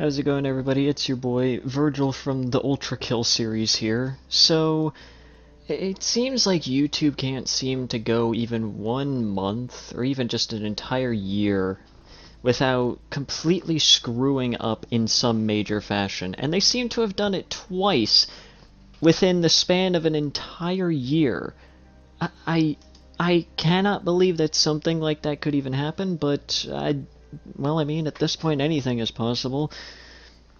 How's it going, everybody? It's your boy Virgil from the Ultra Kill series here. So, it seems like YouTube can't seem to go even 1 month, or even just an entire year, without completely screwing up in some major fashion. And they seem to have done it twice within the span of an entire year. I cannot believe that something like that could even happen, but well, I mean, at this point, anything is possible.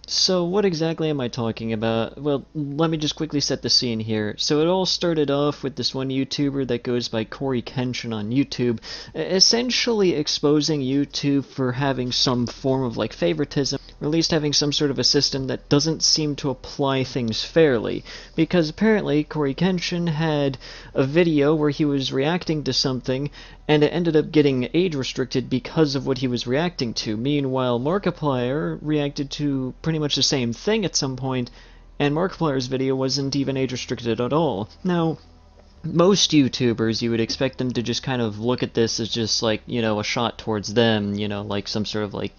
So what exactly am I talking about? Well, let me just quickly set the scene here. So it all started off with this one YouTuber that goes by Corey Kenshin on YouTube, essentially exposing YouTube for having some form of like favoritism, or at least having some sort of a system that doesn't seem to apply things fairly. Because apparently Corey Kenshin had a video where he was reacting to something, and it ended up getting age restricted because of what he was reacting to. Meanwhile, Markiplier reacted to pretty much the same thing at some point, and Markiplier's video wasn't even age restricted at all. Now, most YouTubers, you would expect them to just kind of look at this as just like, you know, a shot towards them, you know, like some sort of like,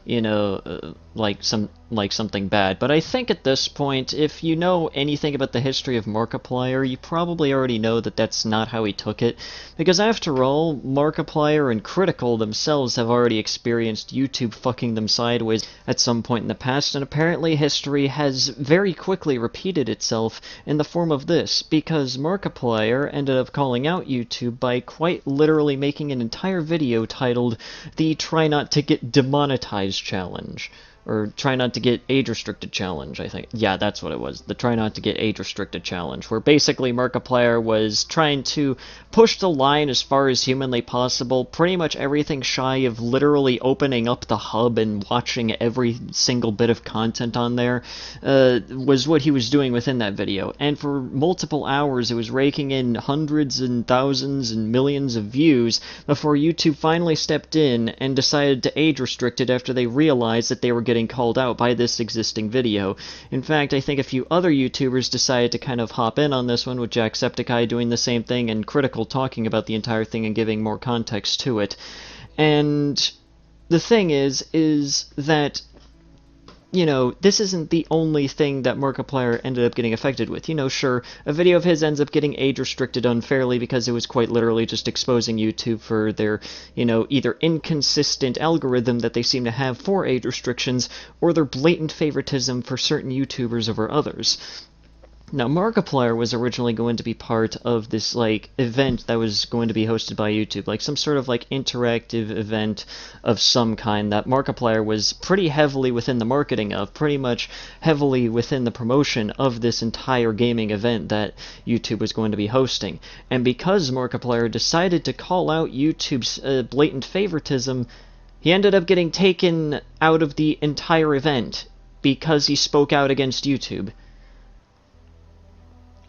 you know, like something bad. But I think at this point, if you know anything about the history of Markiplier, you probably already know that that's not how he took it. Because after all, Markiplier and Critical themselves have already experienced YouTube fucking them sideways at some point in the past, and apparently history has very quickly repeated itself in the form of this, because Markiplier ended up calling out YouTube by quite literally making an entire video titled the Try Not to Get Demonetized Challenge. Or Try Not to Get Age-Restricted Challenge, I think. Yeah, that's what it was. The Try Not to Get Age-Restricted Challenge, where basically Markiplier was trying to push the line as far as humanly possible, pretty much everything shy of literally opening up the hub and watching every single bit of content on there, was what he was doing within that video. And for multiple hours, it was raking in hundreds and thousands and millions of views before YouTube finally stepped in and decided to age-restrict it after they realized that they were getting called out by this existing video. In fact, I think a few other YouTubers decided to kind of hop in on this one, with Jacksepticeye doing the same thing and Critical talking about the entire thing and giving more context to it. And the thing is that, you know, this isn't the only thing that Markiplier ended up getting affected with. You know, sure, a video of his ends up getting age-restricted unfairly because it was quite literally just exposing YouTube for their, you know, either inconsistent algorithm that they seem to have for age restrictions, or their blatant favoritism for certain YouTubers over others. Now, Markiplier was originally going to be part of this, like, event that was going to be hosted by YouTube, like some sort of, like, interactive event of some kind that Markiplier was pretty heavily within the marketing of, pretty much heavily within the promotion of this entire gaming event that YouTube was going to be hosting. And because Markiplier decided to call out YouTube's blatant favoritism, he ended up getting taken out of the entire event because he spoke out against YouTube.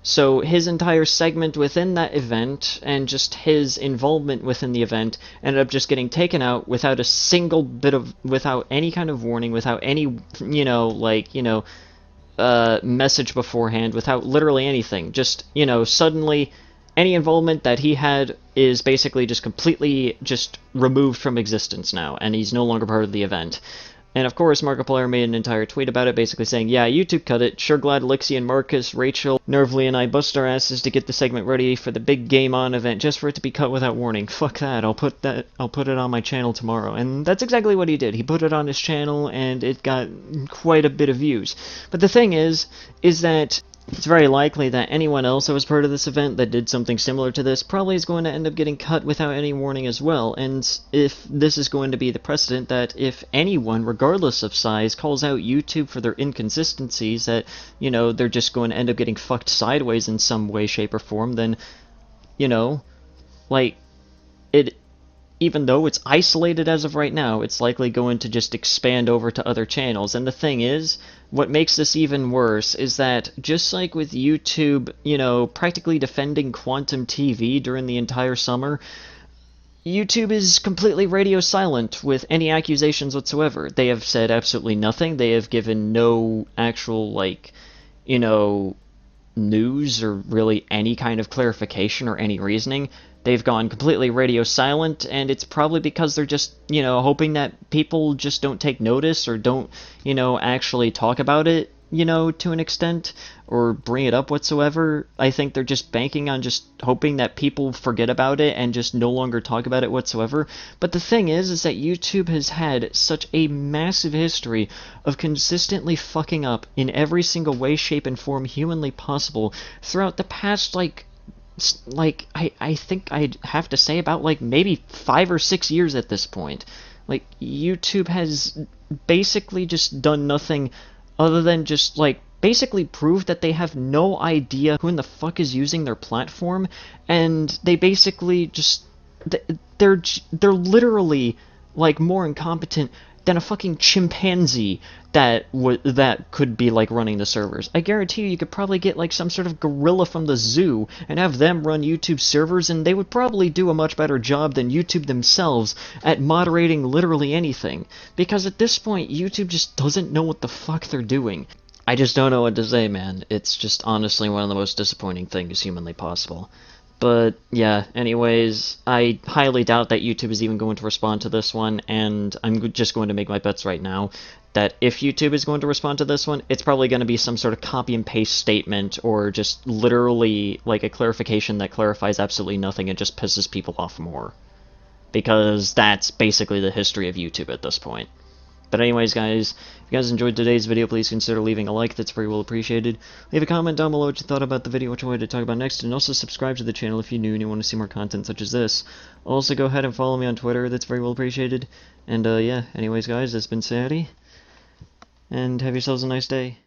So his entire segment within that event, and just his involvement within the event, ended up just getting taken out without a single bit of, without any kind of warning, without any, you know, like, you know, message beforehand, without literally anything. Just, you know, suddenly any involvement that he had is basically just completely just removed from existence now, and he's no longer part of the event. And of course, Markiplier made an entire tweet about it, basically saying, yeah, YouTube cut it. Sure glad Lixie and Marcus, Rachel, Nervly, and I bust our asses to get the segment ready for the big Game On event, just for it to be cut without warning. Fuck that. I'll put it on my channel tomorrow. And that's exactly what he did. He put it on his channel, and it got quite a bit of views. But the thing is that it's very likely that anyone else that was part of this event that did something similar to this probably is going to end up getting cut without any warning as well. And if this is going to be the precedent that if anyone, regardless of size, calls out YouTube for their inconsistencies, that, you know, they're just going to end up getting fucked sideways in some way, shape, or form, then, you know, like, even though it's isolated as of right now, it's likely going to just expand over to other channels. And the thing is, what makes this even worse is that, just like with YouTube, you know, practically defending Quantum TV during the entire summer, YouTube is completely radio silent with any accusations whatsoever. They have said absolutely nothing. They have given no actual, like, you know, news or really any kind of clarification or any reasoning. They've gone completely radio silent, and it's probably because they're just, hoping that people just don't take notice or don't, actually talk about it, to an extent, or bring it up whatsoever. I think they're just banking on just hoping that people forget about it and just no longer talk about it whatsoever. But the thing is that YouTube has had such a massive history of consistently fucking up in every single way, shape, and form humanly possible throughout the past, I think I'd have to say about, maybe 5 or 6 years at this point. YouTube has basically just done nothing other than just, basically prove that they have no idea who in the fuck is using their platform, and they basically just... They're literally, more incompetent than a fucking chimpanzee that could be, running the servers. I guarantee you could probably get, some sort of gorilla from the zoo and have them run YouTube servers, and they would probably do a much better job than YouTube themselves at moderating literally anything. Because at this point, YouTube just doesn't know what the fuck they're doing. I just don't know what to say, man. It's just honestly one of the most disappointing things humanly possible. But, yeah, anyways, I highly doubt that YouTube is even going to respond to this one, and I'm just going to make my bets right now that if YouTube is going to respond to this one, it's probably going to be some sort of copy and paste statement, or just literally, a clarification that clarifies absolutely nothing and just pisses people off more. Because that's basically the history of YouTube at this point. But anyways, guys, if you guys enjoyed today's video, please consider leaving a like. That's very well appreciated. Leave a comment down below what you thought about the video, what you wanted to talk about next, and also subscribe to the channel if you're new and you want to see more content such as this. Also, go ahead and follow me on Twitter. That's very well appreciated. And, yeah, anyways, guys, it's been Sadie, and have yourselves a nice day.